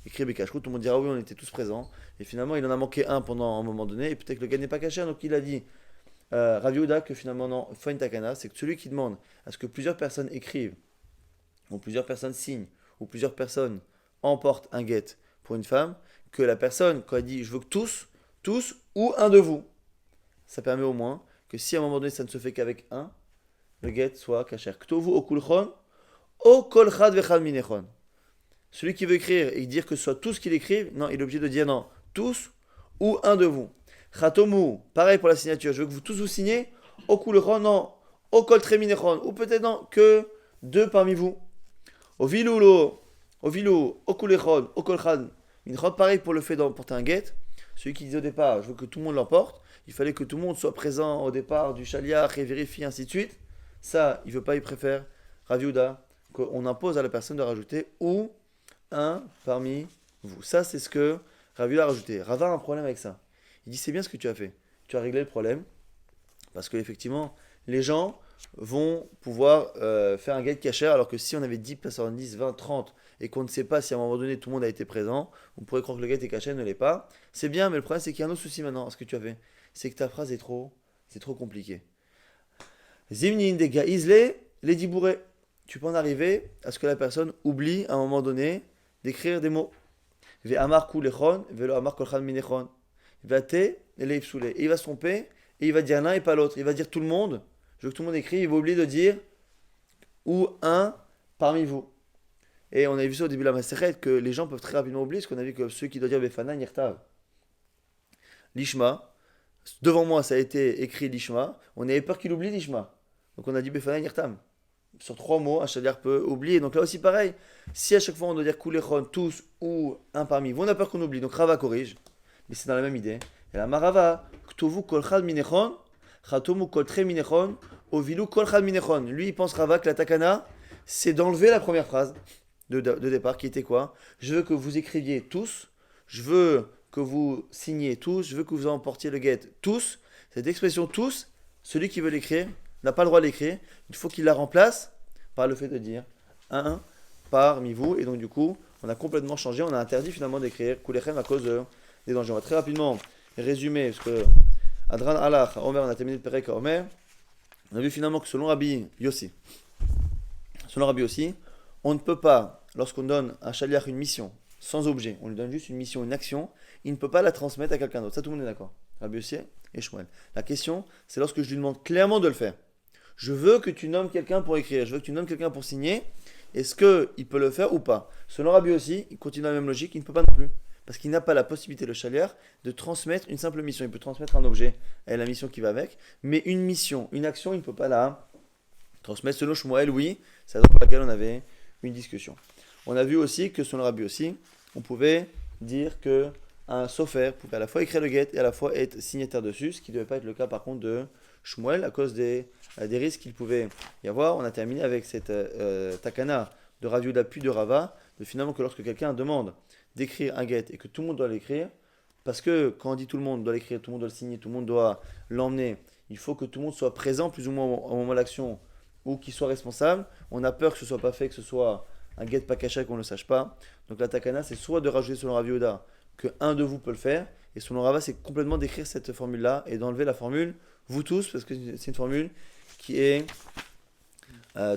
écrit Bekashru, tout le monde dira oui on était tous présents et finalement il en a manqué un pendant un moment donné et peut-être que le get n'est pas caché, donc il a dit Rav Yehuda que finalement non, Fain Takana, c'est que celui qui demande à ce que plusieurs personnes écrivent, ou plusieurs personnes signent, ou plusieurs personnes emportent un get pour une femme, que la personne, quand elle dit je veux que tous, ou un de vous, ça permet au moins que si à un moment donné ça ne se fait qu'avec un, le get soit kasher. Ktovu okulchon, o kolchad vechad minechon. Celui qui veut écrire et dire que ce soit tous qui l'écrivent, non, il est obligé de dire non, tous ou un de vous. Chatomu, pareil pour la signature, je veux que vous tous vous signez, okulchon, non, o kol tre minechon, ou peut-être non, que deux parmi vous. Ovilu, okulechon, o kolchad minechon, pareil pour le fait d'emporter un get. Celui qui disait au départ, je veux que tout le monde l'emporte, il fallait que tout le monde soit présent au départ du shaliach et vérifie, ainsi de suite. Ça, il veut pas, il préfère Rav Yehuda, qu'on impose à la personne de rajouter ou un parmi vous. Ça, c'est ce que Rav Yehuda a rajouté. Rava a un problème avec ça. Il dit, c'est bien ce que tu as fait. Tu as réglé le problème, parce qu'effectivement, les gens vont pouvoir faire un get kasher, alors que si on avait 10 personnes, 10, 20, 30, et qu'on ne sait pas si à un moment donné tout le monde a été présent, on pourrait croire que le get est kasher, ne l'est pas. C'est bien, mais le problème c'est qu'il y a un autre souci maintenant, ce que tu as fait. C'est que ta phrase est trop compliquée. Zimnin de gaizle, les dibourés. Tu peux en arriver à ce que la personne oublie à un moment donné d'écrire des mots. Ve amar kulechon, velo amar kolchan minechon. Vate, et il va se tromper, et il va dire l'un et pas l'autre. Il va dire tout le monde, je veux que tout le monde écrit, il va oublier de dire ou un parmi vous. Et on a vu ça au début de la Masechet, que les gens peuvent très rapidement oublier, parce qu'on a vu que ceux qui doivent dire Befana, Nirtav. L'Ishma, devant moi ça a été écrit l'Ishma, on avait peur qu'il oublie l'Ishma. Donc on a dit Befana, Nirtam. Sur 3 mots, un shaliach peut oublier. Donc là aussi pareil, si à chaque fois on doit dire Kulechon, tous ou un parmi vous, on a peur qu'on oublie. Donc Rava corrige, mais c'est dans la même idée. Et la Marava, Chtovu kol chad minechon, chatomu kol tre minechon, ovilu kol chad minechon. Lui, il pense Rava que la takana, c'est d'enlever la première phrase de départ, qui était quoi? Je veux que vous écriviez tous, je veux que vous signiez tous, je veux que vous emportiez le get tous. Cette expression tous, celui qui veut l'écrire n'a pas le droit de l'écrire. Il faut qu'il la remplace par le fait de dire un parmi vous. Et donc du coup, on a complètement changé. On a interdit finalement d'écrire Kulechem à cause des dangers. On va très rapidement résumer, parce que Adran Alach, Omer, on a terminé le Perek à Omer. On a vu finalement que selon Rabbi Yossi, on ne peut pas, lorsqu'on donne à un shaliach une mission sans objet, on lui donne juste une mission, une action, il ne peut pas la transmettre à quelqu'un d'autre. Ça, tout le monde est d'accord. Rabbi Yossi et Shmuel. La question, c'est lorsque je lui demande clairement de le faire. Je veux que tu nommes quelqu'un pour écrire, je veux que tu nommes quelqu'un pour signer. Est-ce qu'il peut le faire ou pas? Selon Rabbi Yossi, il continue la même logique, il ne peut pas non plus. Parce qu'il n'a pas la possibilité, le shaliach, de transmettre une simple mission. Il peut transmettre un objet et la mission qui va avec, mais une mission, une action, il ne peut pas la transmettre. Selon Shmuel, oui, c'est la raison pour laquelle on avait une discussion. On a vu aussi que selon Rabbi Yossi, on pouvait dire que un sofer pouvait à la fois écrire le get et à la fois être signataire dessus, ce qui ne devait pas être le cas par contre de Shmuel à cause des risques qu'il pouvait y avoir. On a terminé avec cette takana de Rav Yehuda puis de Rava, de finalement que lorsque quelqu'un demande d'écrire un get et que tout le monde doit l'écrire, parce que quand on dit tout le monde doit l'écrire, tout le monde doit le signer, tout le monde doit l'emmener, il faut que tout le monde soit présent plus ou moins au moment de l'action ou qu'il soit responsable. On a peur que ce soit pas fait, que ce soit un get pas caché, qu'on ne le sache pas. Donc la takana, c'est soit de rajouter selon Rav Yehuda que un de vous peut le faire, et selon Rava, c'est complètement d'écrire cette formule-là et d'enlever la formule vous tous, parce que c'est une formule qui est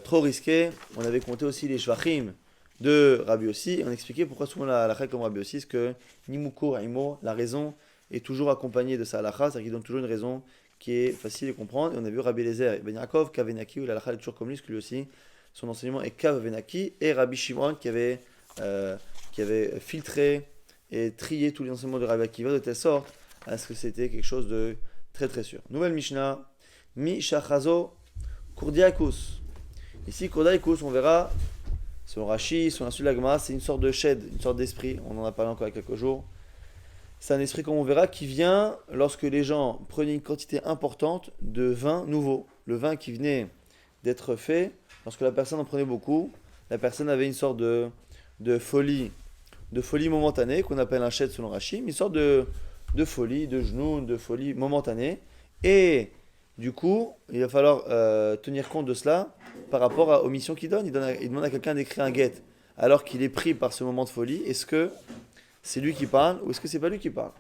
trop risquée. On avait compté aussi les shvachim de Rabbi Yossi, et on expliquait pourquoi souvent la halakha comme Rabbi Yossi, c'est que Nimuko Haimo, la raison est toujours accompagnée de sa halakha, c'est-à-dire qu'il donne toujours une raison qui est facile à comprendre. Et on a vu Rabbi Eliezer Ben Yaakov, Kavenaki, où la halakha est toujours comme lui, parce que lui aussi, son enseignement est Kavenaki, et Rabbi Shimon qui avait filtré et trié tous les enseignements de Rabbi Akiva de telle sorte à ce que c'était quelque chose de très très sûr. Nouvelle Mishnah, Mishachazo Kurdiakus. Ici, Kurdiakus, on verra, selon Rashi, selon la Sulagma, c'est une sorte de shed, une sorte d'esprit, on en a parlé encore il y a quelques jours. C'est un esprit, comme on verra, qui vient lorsque les gens prenaient une quantité importante de vin nouveau. Le vin qui venait d'être fait, lorsque la personne en prenait beaucoup, la personne avait une sorte de folie momentanée, qu'on appelle un shed selon Rashi, une sorte de folie, de genoux, de folie momentanée. Et du coup, il va falloir tenir compte de cela par rapport aux missions qu'il donne. Il demande à quelqu'un d'écrire un get alors qu'il est pris par ce moment de folie. Est-ce que c'est lui qui parle ou est-ce que c'est pas lui qui parle?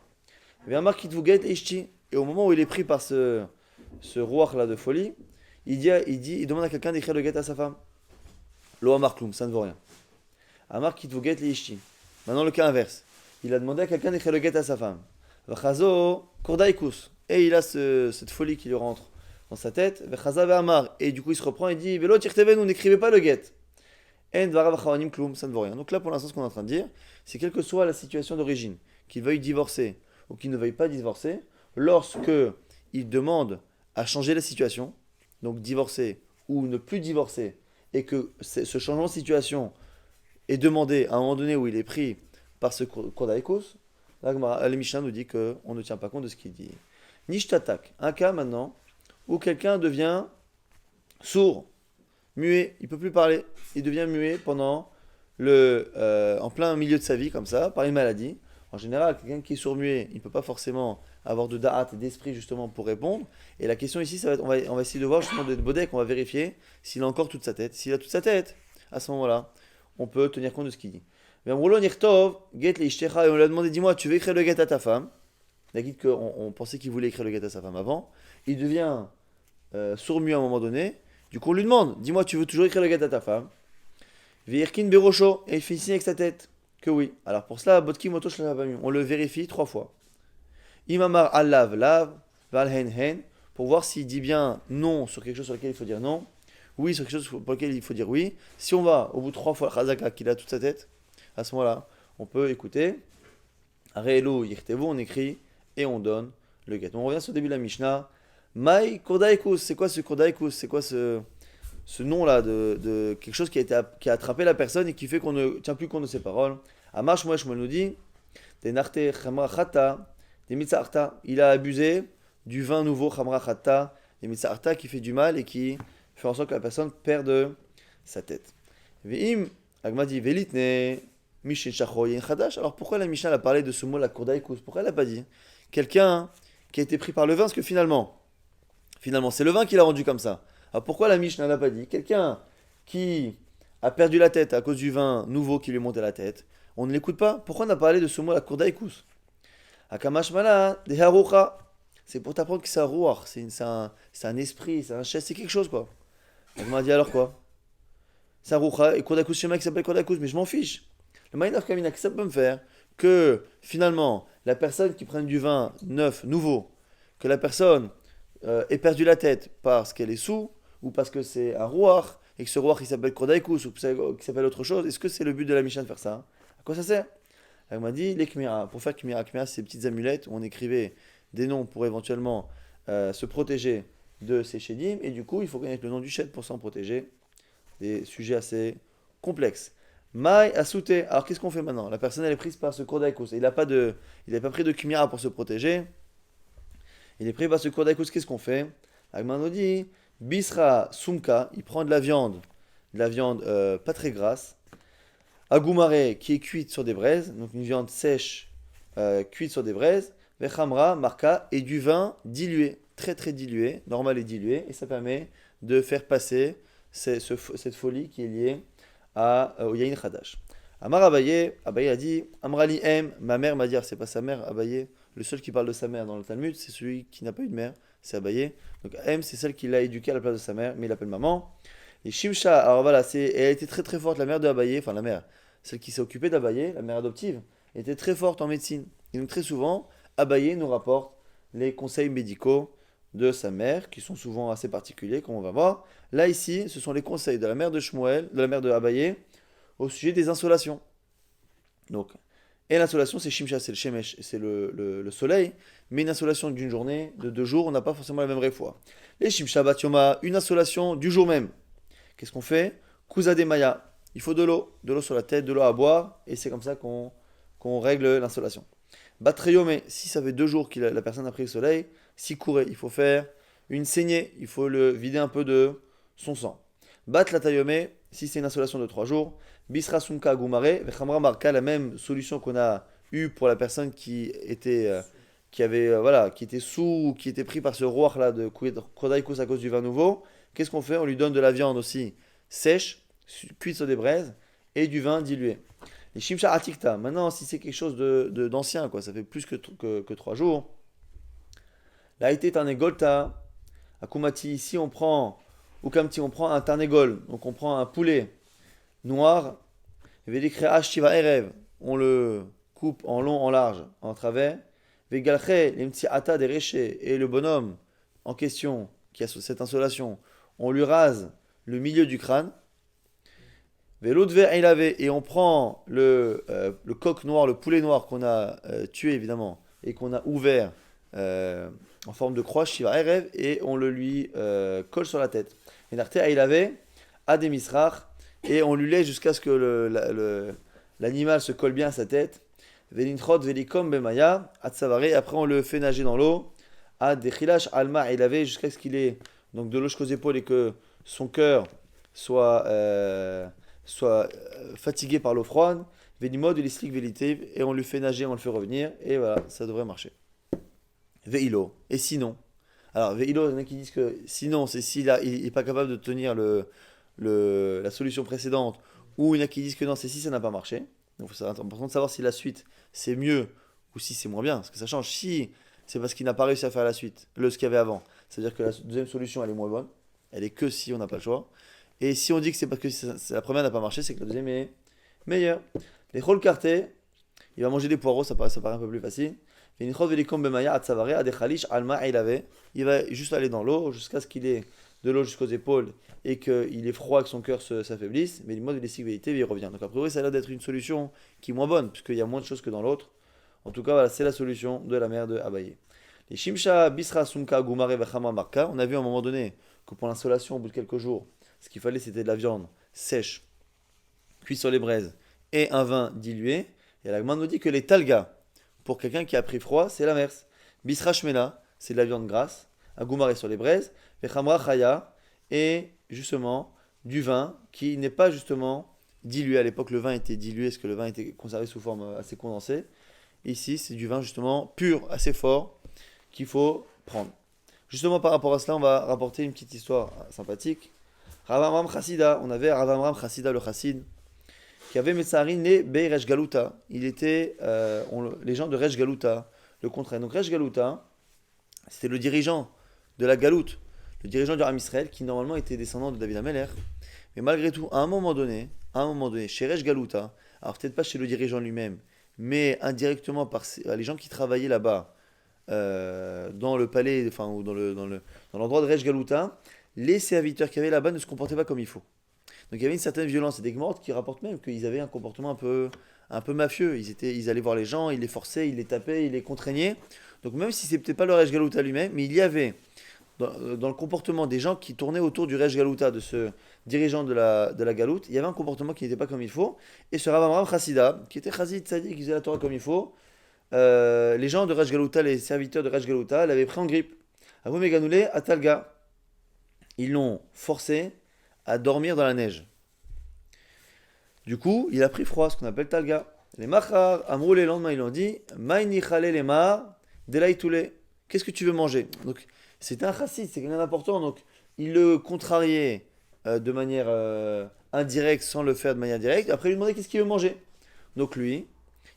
Il y a un marque qui vous get et au moment où il est pris par ce roi là de folie, il demande à quelqu'un d'écrire le get à sa femme. Lo amarklum, ça ne vaut rien. Amar qui vous get les ishti. Maintenant le cas inverse. Il a demandé à quelqu'un d'écrire le get à sa femme. Vachazo kordaikus. Et il a cette folie qui lui rentre dans sa tête. Vachaza ve'amar. Et du coup il se reprend et dit Velo tirtevenu, n'écrivez pas le get. En varav chawanim klum, ça ne vaut rien. Donc là pour l'instant ce qu'on est en train de dire, c'est quelle que soit la situation d'origine, qu'il veuille divorcer ou qu'il ne veuille pas divorcer, lorsque il demande à changer la situation, donc divorcer ou ne plus divorcer, et que ce changement de situation est demandé à un moment donné où il est pris par ce Kordaikos, la Mishnah nous dit qu'on ne tient pas compte de ce qu'il dit. Nishtatak, un cas maintenant où quelqu'un devient sourd, muet, il ne peut plus parler, il devient muet pendant en plein milieu de sa vie, comme ça, par une maladie. En général, quelqu'un qui est sourd-muet, il ne peut pas forcément avoir de da'at et d'esprit justement pour répondre. Et la question ici, ça va être, on va essayer de voir justement de Bodek, on va vérifier s'il a encore toute sa tête. S'il a toute sa tête, à ce moment-là, on peut tenir compte de ce qu'il dit. Et on lui a demandé, dis-moi, tu veux écrire le get à ta femme? Il a dit qu'on pensait qu'il voulait écrire le get à sa femme avant. Il devient sourd-muet à un moment donné. Du coup, on lui demande, dis-moi, tu veux toujours écrire le get à ta femme? Virkin Berocho, et il fait signe avec sa tête que oui. Alors pour cela, Botki Moto Shlavamim, on le vérifie 3 fois. Imamar Allav, Lav, Valhen Hen, pour voir s'il dit bien non sur quelque chose sur lequel il faut dire non, oui sur quelque chose pour lequel il faut dire oui. Si on va au bout de 3 fois Chazaka qu'il a toute sa tête, à ce moment-là, on peut écouter. Areelu Yirtevu, on écrit et on donne le get. On revient sur le début de la Mishnah. Mai Kordaikus, c'est quoi ce Kordaikus? C'est quoi ce nom-là de quelque chose qui a attrapé la personne et qui fait qu'on ne tient plus compte de ses paroles? Amar Shmuel nous dit, il a abusé du vin nouveau, Khamra Khatta, et Mitsarta, qui fait du mal et qui fait en sorte que la personne perde sa tête. Ve'im, Agma dit, Velitne, Mishin Shachro Yin Khadash. Alors pourquoi la Mishnah a parlé de ce mot, la Kourdaïkous? Pourquoi elle n'a pas dit quelqu'un qui a été pris par le vin? Parce que finalement, c'est le vin qui l'a rendu comme ça. Alors pourquoi la Mishnah n'a pas dit quelqu'un qui a perdu la tête à cause du vin nouveau qui lui montait la tête? On ne l'écoute pas. Pourquoi on a parlé de ce mot, la Kourdaïkous? Akamashmala, de Harucha. C'est pour t'apprendre que c'est un rouar, c'est un esprit, c'est un chef, c'est quelque chose quoi. Elle m'a dit alors quoi? C'est un roucha et Kodakus chez moi qui s'appelle Kodakus, mais je m'en fiche. Le Maïnaf Kamina, que ça peut me faire que finalement, la personne qui prend du vin neuf, nouveau, que la personne ait perdu la tête parce qu'elle est sous, ou parce que c'est un rouar, et que ce rouar qui s'appelle Kodakus, ou qui s'appelle autre chose, est-ce que c'est le but de la Mishnah de faire ça? À quoi ça sert? Elle m'a dit les Kmira. Pour faire Kmira, Kmira, c'est ces petites amulettes où on écrivait des noms pour éventuellement se protéger de ces Shedim. Et du coup, il faut connaître le nom du Shed pour s'en protéger. Des sujets assez complexes. Mai Asute. Alors qu'est-ce qu'on fait maintenant? La personne elle est prise par ce Kodaikos. Il n'a pas pris de Kmira pour se protéger. Il est pris par ce Kodaikos. Qu'est-ce qu'on fait? Agman nous dit Bisra Sumka. Il prend de la viande pas très grasse. Agumare qui est cuite sur des braises, donc une viande sèche cuite sur des braises, Vechamra, marca, et du vin dilué, très très dilué, normal et dilué, et ça permet de faire passer cette folie qui est liée au Yain Khadash. Amar Abaye a dit, Amrali M, ma mère m'a dit, c'est pas sa mère, Abaye, le seul qui parle de sa mère dans le Talmud, c'est celui qui n'a pas eu de mère, c'est Abaye. Donc M, c'est celle qui l'a éduqué à la place de sa mère, mais il l'appelle maman. Et Shimsha, alors voilà, elle était très très forte, la mère de Abaye, enfin la mère, celle qui s'est occupée d'Abaye, la mère adoptive, était très forte en médecine. Et donc très souvent, Abaye nous rapporte les conseils médicaux de sa mère, qui sont souvent assez particuliers, comme on va voir. Là ici, ce sont les conseils de la mère de Shmuel, de la mère de Abaye, au sujet des insolations. Donc, et l'insolation, c'est Shimsha, c'est le Shemesh, c'est le soleil, mais une insolation d'une journée, de 2 jours, on n'a pas forcément la même réfoua. Les Shimsha Batyoma, une insolation du jour même. Qu'est-ce qu'on fait? Kuza de Maya. Il faut de l'eau sur la tête, de l'eau à boire, et c'est comme ça qu'on règle l'insolation. Batreyome, si ça fait 2 jours que la personne a pris le soleil, si courait, il faut faire une saignée, il faut le vider un peu de son sang. Bat la tayome, si c'est une insolation de 3 jours, bisra sunka gumare, vechamra marka, la même solution qu'on a eue pour la personne qui était qui était sous, qui était pris par ce roi là de Kodaikos à cause du vin nouveau. Qu'est-ce qu'on fait? On lui donne de la viande aussi sèche, cuite sur des braises, et du vin dilué. Les Shimsha Atikta, maintenant, si c'est quelque chose d'ancien, quoi, ça fait plus que 3 jours. Là, été Tarnegolta, Akumati, ici on prend, Ukamti, on prend un Tarnegol, donc on prend un poulet noir, Velikrea Shiva Erev, on le coupe en long, en large, en travers, Vegalche, Lemti Ata des Réchés, et le bonhomme en question, qui a cette insolation, on lui rase le milieu du crâne. Et on prend le coq noir, le poulet noir qu'on a tué évidemment et qu'on a ouvert en forme de croix, Shiva Erev, et on le lui colle sur la tête. Et Narte Ailavé a des misrach et on lui laisse jusqu'à ce que l'animal se colle bien à sa tête. Velintrot Velikom Bemaya, Atsavaré, après on le fait nager dans l'eau. A des chilash alma Ailavé jusqu'à ce qu'il ait donc de l'eau jusqu'aux épaules et que son cœur soit fatigué par l'eau froide, Venimod, il explique vérité, et on lui fait nager, on le fait revenir, et voilà, ça devrait marcher. Veilo, et sinon? Alors, Veilo, il y en a qui disent que sinon, c'est s'il n'est pas capable de tenir la solution précédente, ou il y en a qui disent que non, c'est si ça n'a pas marché. Donc, c'est important de savoir si la suite c'est mieux ou si c'est moins bien, parce que ça change. Si c'est parce qu'il n'a pas réussi à faire la suite, ce qu'il y avait avant, c'est-à-dire que la deuxième solution elle est moins bonne, elle est que si on n'a pas le choix. Et si on dit que c'est parce que la première n'a pas marché, c'est que la deuxième est meilleure. Les rôles cartés, il va manger des poireaux, ça paraît un peu plus facile. Il va juste aller dans l'eau jusqu'à ce qu'il ait de l'eau jusqu'aux épaules et qu'il ait froid, que son cœur s'affaiblisse. Mais le mode de sécurité, il revient. Donc a priori, ça a l'air d'être une solution qui est moins bonne, puisqu'il y a moins de choses que dans l'autre. En tout cas, voilà, c'est la solution de la mère de Abaye. Les Shimsha, Bisra, Sumka, Gumare, Vechama, Marka. On a vu à un moment donné que pour l'insolation, au bout de quelques jours, ce qu'il fallait, c'était de la viande sèche, cuite sur les braises, et un vin dilué. Et la Gemara nous dit que les talgas, pour quelqu'un qui a pris froid, c'est l'inverse. Bisra Shmena, c'est de la viande grasse, à goumaré sur les braises, vechamra chaya, et justement du vin qui n'est pas justement dilué. À l'époque, le vin était dilué parce que le vin était conservé sous forme assez condensée. Ici, c'est du vin justement pur, assez fort, qu'il faut prendre. Justement, par rapport à cela, on va rapporter une petite histoire sympathique. Rav Amram Chassida, on avait Rav Amram Chassida le Chassid, qui avait Metsarin les Bei Resh Galuta. Il était les gens de Resh Galuta, le contraire. Donc Resh Galuta, c'était le dirigeant de la Galoute, le dirigeant du Ham Israël, qui normalement était descendant de David Ameler. Mais malgré tout, à un moment donné, chez Resh Galuta, alors peut-être pas chez le dirigeant lui-même, mais indirectement par les gens qui travaillaient là-bas, dans le palais, enfin, ou dans l'endroit de Resh Galuta, les serviteurs qui avaient là-bas ne se comportaient pas comme il faut. Donc il y avait une certaine violence et des Gemorot qui rapportent même qu'ils avaient un comportement un peu mafieux. Ils allaient voir les gens, ils les forçaient, ils les tapaient, ils les contraignaient. Donc même si c'était pas le Resh Galuta lui-même, mais il y avait dans le comportement des gens qui tournaient autour du Resh Galuta, de ce dirigeant de la Galoute, il y avait un comportement qui n'était pas comme il faut. Et ce Rav Amram Chassida, qui était Chassid Tzadik, qui faisait la Torah comme il faut, les gens de Resh Galuta, les serviteurs de Resh Galuta, l'avaient pris en grippe. Avou Meganoulé à Talga. Ils l'ont forcé à dormir dans la neige. Du coup, il a pris froid, ce qu'on appelle Talga. Les Machar, Amrou, les lendemain, ils l'ont dit Maïni Chale les Mar, Delaïtoulé. Qu'est-ce que tu veux manger? Donc, c'était un chassid, c'est quelqu'un d'important. Donc, il le contrariait de manière indirecte, sans le faire de manière directe. Après, il lui demandait qu'est-ce qu'il veut manger. Donc, lui,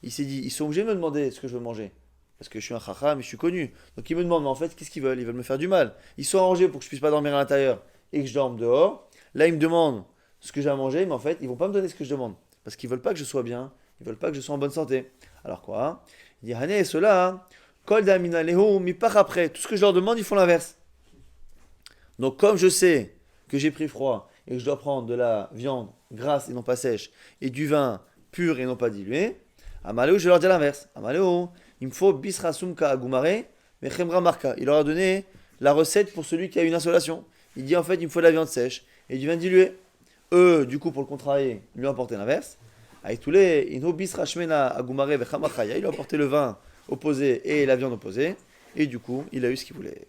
il s'est dit ils sont obligés de me demander ce que je veux manger. Parce que je suis un chacham, mais je suis connu. Donc, ils me demandent, mais en fait, qu'est-ce qu'ils veulent? Ils veulent me faire du mal. Ils sont arrangés pour que je puisse pas dormir à l'intérieur et que je dorme dehors. Là, ils me demandent ce que j'ai à manger, mais en fait, ils vont pas me donner ce que je demande. Parce qu'ils veulent pas que je sois bien, ils veulent pas que je sois en bonne santé. Alors quoi? Il dit, Hané, ceux-là, Kol Damina Leho, mi part après. Tout ce que je leur demande, ils font l'inverse. Donc, comme je sais que j'ai pris froid et que je dois prendre de la viande grasse et non pas sèche, et du vin pur et non pas dilué, à Maléo, je vais leur dire l'inverse. À Maléo, il me faut Bisra Sumka Agumare, mais Chemra Marka. Il leur a donné la recette pour celui qui a une insolation. Il dit en fait, il me faut de la viande sèche et du vin dilué. Eux, du coup, pour le contrarier, lui ont apporté l'inverse. Avec tous les Inho Bisra Shmena Agumare Vechamachaya, il lui a apporté le vin opposé et la viande opposée. Et du coup, il a eu ce qu'il voulait.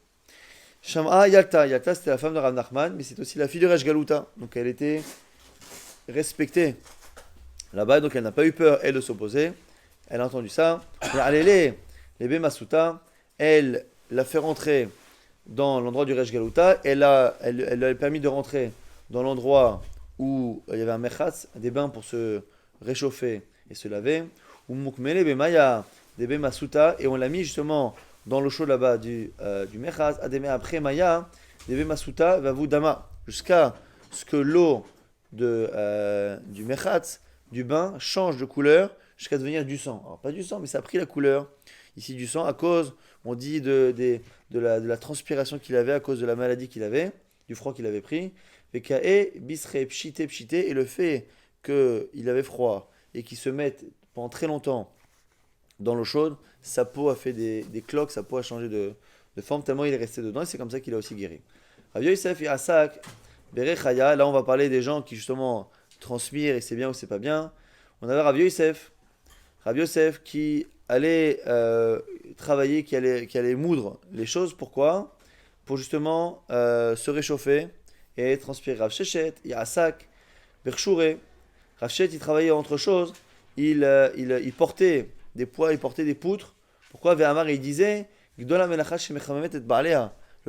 Sham'a Yalta. Yalta, c'était la femme de Rav Nachman, mais c'est aussi la fille de Resh Galuta. Donc elle était respectée là-bas, donc elle n'a pas eu peur, elle, de s'opposer. Elle a entendu ça. Les Bemasuta, elle l'a fait rentrer dans l'endroit du Resh Galuta. Elle lui a permis de rentrer dans l'endroit où il y avait un mechatz, des bains pour se réchauffer et se laver. Ou Mukmele Bemaya, des Bemasuta, et on l'a mis justement dans l'eau chaude là-bas du mechatz. Ademe après Maya, des Bemasuta, Vavu Dama, jusqu'à ce que l'eau du mechatz, du bain, change de couleur jusqu'à devenir du sang. Alors pas du sang, mais ça a pris la couleur ici du sang à cause, on dit, de la transpiration qu'il avait, à cause de la maladie qu'il avait, du froid qu'il avait pris. Vekae, bisre, pchité, pchité, et le fait qu'il avait froid et qu'il se mette pendant très longtemps dans l'eau chaude, sa peau a fait des cloques, sa peau a changé de forme tellement il est resté dedans et c'est comme ça qu'il a aussi guéri. Rav Yosef et Asak, Berechaya, là on va parler des gens qui justement transmirent et c'est bien ou c'est pas bien. On avait Rav Yosef qui allait travailler, qui allait moudre les choses. Pourquoi? Pour justement se réchauffer et transpirer. Rav Shechet, Yasak, Berchouré. Rav Shechet, il travaillait entre choses. Il portait des poids, il portait des poutres. Pourquoi? Ve'amar, il disait le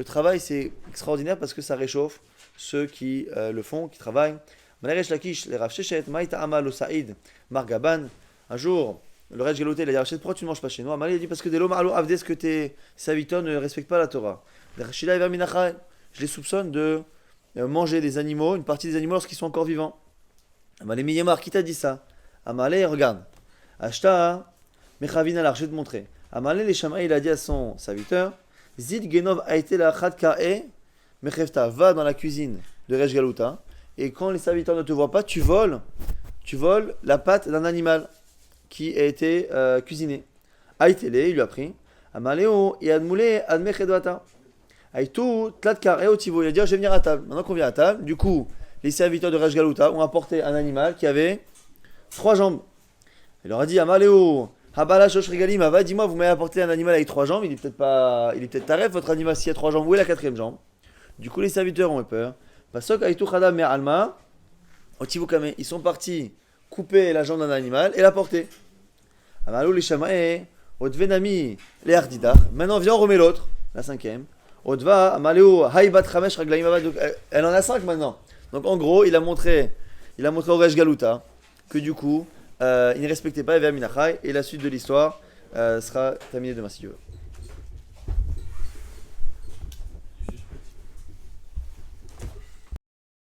travail c'est extraordinaire parce que ça réchauffe ceux qui le font, qui travaillent. Les Rav Shechet, Maïta Amal Saïd, Margaban. Un jour, le Resh Galuta, il a dit Rachid, pourquoi tu ne manges pas chez nous? Amal, il a dit parce que des lom alo avdes, que tes serviteurs ne respectent pas la Torah. Je les soupçonne de manger des animaux, une partie des animaux lorsqu'ils sont encore vivants. Amal, Miyamar, qui t'a dit ça? Amal, regarde. Ashta, Mechavina, alors je vais te montrer. Amal, les Shamaï, il a dit à son serviteur Zid Genov a été la Khadkae, Mechevta, va dans la cuisine de Resh Galuta, et quand les serviteurs ne te voient pas, tu voles la patte d'un animal qui a été cuisiné. Aïtele, il lui a pris. Amaleo, et admoulé, admechedwata. Aïtou, tlatkar, et otivo. Il a dit, je vais venir à table. Maintenant qu'on vient à table, du coup, les serviteurs de Resh Galuta ont apporté un animal qui avait 3 jambes. Il leur a dit, Amaleo, Habala shosh regalim, va, dis-moi, vous m'avez apporté un animal avec 3 jambes, il est peut-être taref, votre animal, s'il y a 3 jambes, où est la quatrième jambe? Du coup, les serviteurs ont eu peur. Pasok aitu chadam me alma, otivukame, ils sont partis couper la jambe d'un animal et la porter. Amalou les shamae, odvenami les ardidar, maintenant viens, on remet l'autre, la cinquième. Odva, amalou, haïbat chamesh raglaim, elle en a 5 maintenant. Donc en gros, il a montré au Resh Galuta que du coup, il ne respectait pas Ever Minachai et la suite de l'histoire sera terminée demain si Dieu veut.